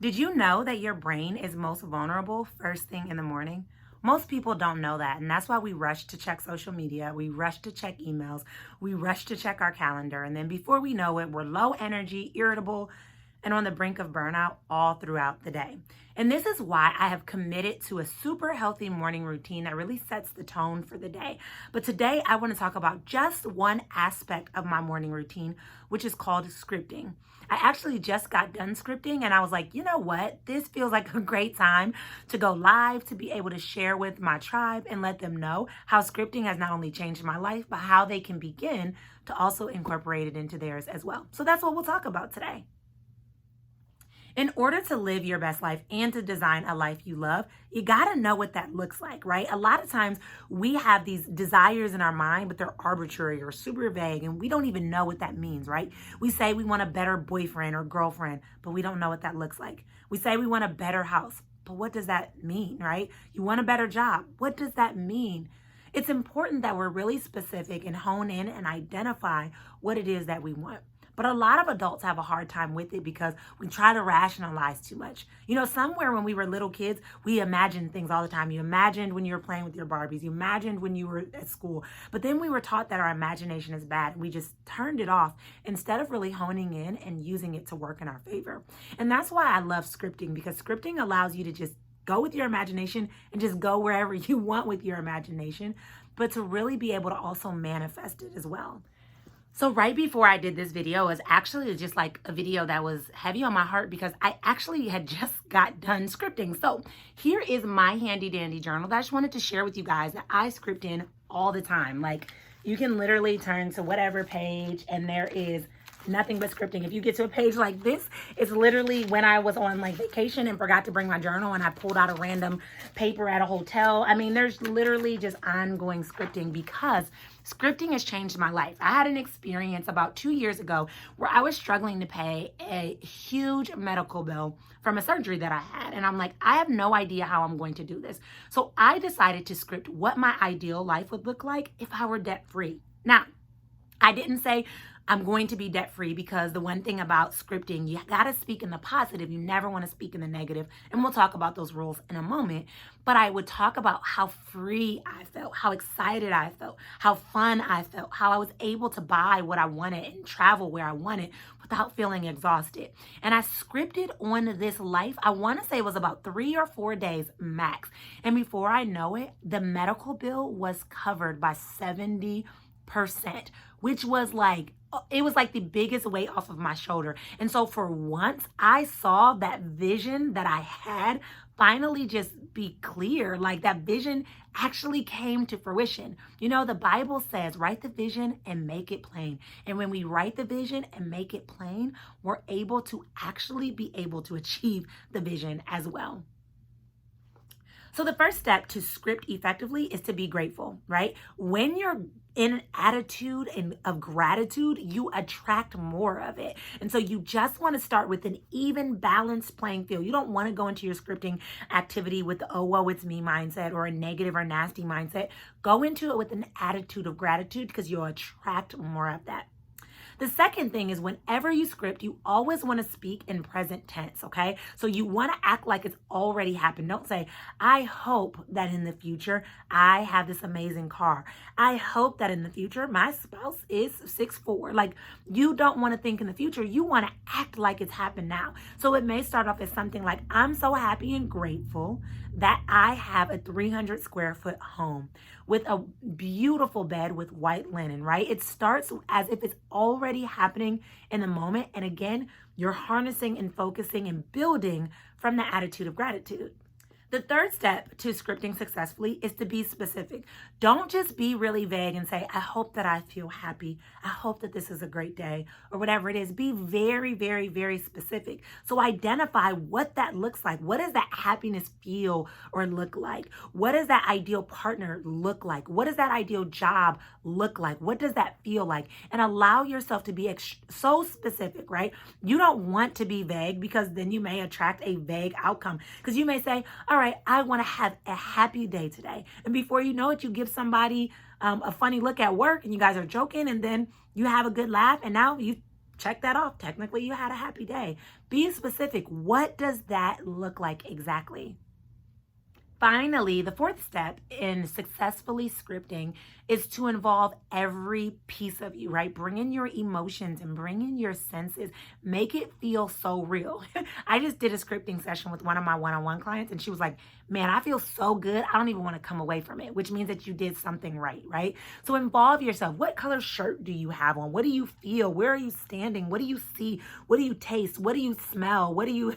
Did you know that your brain is most vulnerable first thing in the morning? Most people don't know that, and that's why we rush to check social media, we rush to check emails, we rush to check our calendar, and then before we know it, we're low energy, irritable, and on the brink of burnout all throughout the day. And this is why I have committed to a super healthy morning routine that really sets the tone for the day. But today I want to talk about just one aspect of my morning routine, which is called scripting. I actually just got done scripting and I was like, you know what? This feels like a great time to go live, to be able to share with my tribe and let them know how scripting has not only changed my life, but how they can begin to also incorporate it into theirs as well. So that's what we'll talk about today. In order to live your best life and to design a life you love, you got to know what that looks like, right? A lot of times we have these desires in our mind, but they're arbitrary or super vague, and we don't even know what that means, right? We say we want a better boyfriend or girlfriend, but we don't know what that looks like. We say we want a better house, but what does that mean, right? You want a better job. What does that mean? It's important that we're really specific and hone in and identify what it is that we want. But a lot of adults have a hard time with it because we try to rationalize too much. You know, somewhere when we were little kids, we imagined things all the time. You imagined when you were playing with your Barbies. You imagined when you were at school. But then we were taught that our imagination is bad. And we just turned it off instead of really honing in and using it to work in our favor. And that's why I love scripting, because scripting allows you to just go with your imagination and just go wherever you want with your imagination, but to really be able to also manifest it as well. So right before I did this video was actually just like a video that was heavy on my heart because I actually had just got done scripting. So here is my handy dandy journal that I just wanted to share with you guys that I script in all the time. Like you can literally turn to whatever page and there is nothing but scripting. If you get to a page like this, it's literally when I was on like vacation and forgot to bring my journal and I pulled out a random paper at a hotel. I mean, there's literally just ongoing scripting because scripting has changed my life. I had an experience about 2 years ago where I was struggling to pay a huge medical bill from a surgery that I had. And I'm like, I have no idea how I'm going to do this. So I decided to script what my ideal life would look like if I were debt free. Now, I didn't say I'm going to be debt free because the one thing about scripting, you got to speak in the positive. You never want to speak in the negative. And we'll talk about those rules in a moment. But I would talk about how free I felt, how excited I felt, how fun I felt, how I was able to buy what I wanted and travel where I wanted without feeling exhausted. And I scripted on this life, I want to say it was about 3 or 4 days max. And before I know it, the medical bill was covered by 70%, which was like, it was like the biggest weight off of my shoulder. And so for once, I saw that vision that I had finally just be clear. Like that vision actually came to fruition. You know, the Bible says, write the vision and make it plain. And when we write the vision and make it plain, we're able to actually be able to achieve the vision as well. So the first step to script effectively is to be grateful, right? When you're in an attitude of gratitude, you attract more of it. And so you just want to start with an even balanced playing field. You don't want to go into your scripting activity with the, oh, woe, it's me mindset or a negative or nasty mindset. Go into it with an attitude of gratitude because you'll attract more of that. The second thing is whenever you script, you always want to speak in present tense, okay? So you want to act like it's already happened. Don't say, I hope that in the future I have this amazing car. I hope that in the future my spouse is 6'4". Like you don't want to think in the future. You want to act like it's happened now. So it may start off as something like, I'm so happy and grateful that I have a 300 square foot home with a beautiful bed with white linen, right? It starts as if it's already happening in the moment. And again, you're harnessing and focusing and building from the attitude of gratitude. The third step to scripting successfully is to be specific. Don't just be really vague and say, I hope that I feel happy. I hope that this is a great day or whatever it is. Be very, very, very specific. So identify what that looks like. What does that happiness feel or look like? What does that ideal partner look like? What does that ideal job look like? What does that feel like? And allow yourself to be so specific, right? You don't want to be vague because then you may attract a vague outcome. Because you may say, all right, I want to have a happy day today. And before you know it, you give somebody a funny look at work and you guys are joking and then you have a good laugh and now you check that off. Technically, you had a happy day. Be specific. What does that look like exactly? Finally, the fourth step in successfully scripting is to involve every piece of you, right? Bring in your emotions and bring in your senses. Make it feel so real. I just did a scripting session with one of my one-on-one clients, and she was like, man, I feel so good. I don't even want to come away from it, which means that you did something right, right? So involve yourself. What color shirt do you have on? What do you feel? Where are you standing? What do you see? What do you taste? What do you smell? What do you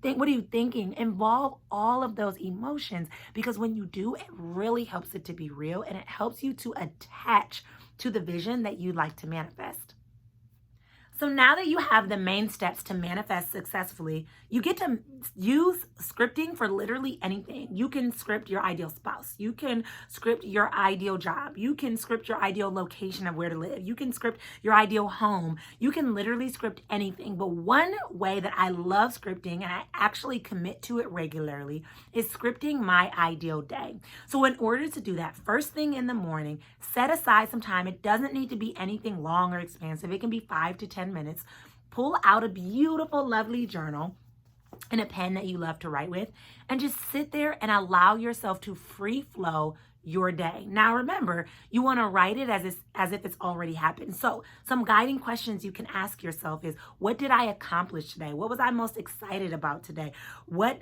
think? What are you thinking? Involve all of those emotions, because when you do, it really helps it to be real, and it helps you to attach to the vision that you'd like to manifest. So now that you have the main steps to manifest successfully, you get to use scripting for literally anything. You can script your ideal spouse. You can script your ideal job. You can script your ideal location of where to live. You can script your ideal home. You can literally script anything. But one way that I love scripting, and I actually commit to it regularly, is scripting my ideal day. So in order to do that, first thing in the morning, set aside some time. It doesn't need to be anything long or expansive. It can be 5 to 10 minutes. Pull out a beautiful, lovely journal and a pen that you love to write with, and just sit there and allow yourself to free flow your day. Now remember, you want to write it as if it's already happened. So some guiding questions you can ask yourself is, what did I accomplish today? What was I most excited about today? What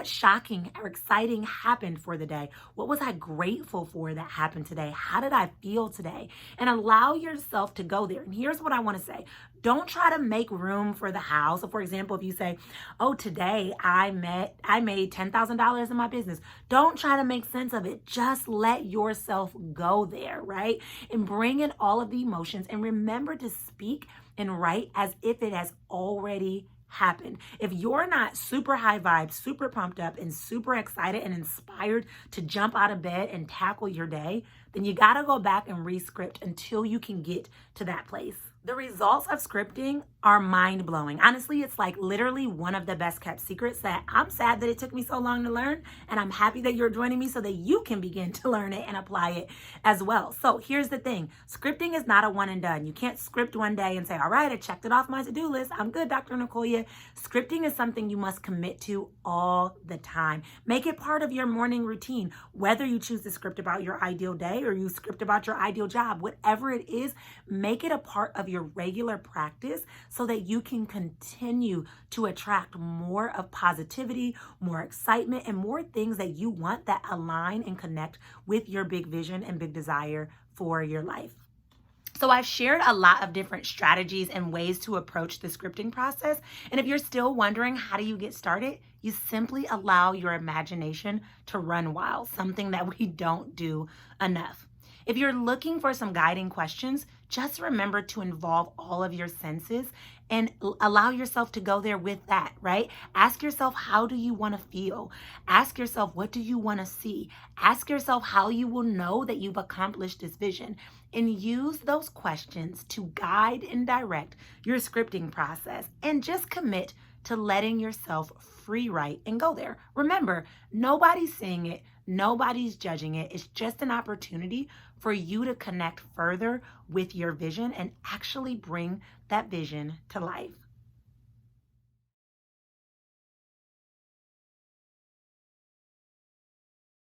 shocking or exciting happened for the day? What was I grateful for that happened today? How did I feel today? And allow yourself to go there. And here's what I want to say. Don't try to make room for the how. So for example, if you say, oh, today I made $10,000 in my business. Don't try to make sense of it. Just let yourself go there, right? And bring in all of the emotions, and remember to speak and write as if it has already happened. If you're not super high vibes, super pumped up, and super excited and inspired to jump out of bed and tackle your day, then you got to go back and re-script until you can get to that place. The results of scripting are mind-blowing. Honestly, it's like literally one of the best kept secrets that I'm sad that it took me so long to learn, and I'm happy that you're joining me so that you can begin to learn it and apply it as well. So here's the thing. Scripting is not a one and done. You can't script one day and say, all right, I checked it off my to-do list. I'm good, Dr. Nicolia. Scripting is something you must commit to all the time. Make it part of your morning routine, whether you choose to script about your ideal day or you script about your ideal job, whatever it is, make it a part of your regular practice so that you can continue to attract more of positivity, more excitement, and more things that you want that align and connect with your big vision and big desire for your life. So I've shared a lot of different strategies and ways to approach the scripting process. And if you're still wondering, how do you get started? You simply allow your imagination to run wild, something that we don't do enough. If you're looking for some guiding questions, just remember to involve all of your senses and allow yourself to go there with that, right? Ask yourself, how do you want to feel? Ask yourself, what do you want to see? Ask yourself how you will know that you've accomplished this vision, and use those questions to guide and direct your scripting process, and just commit to letting yourself free write and go there. Remember, nobody's seeing it. Nobody's judging it. It's just an opportunity for you to connect further with your vision and actually bring that vision to life.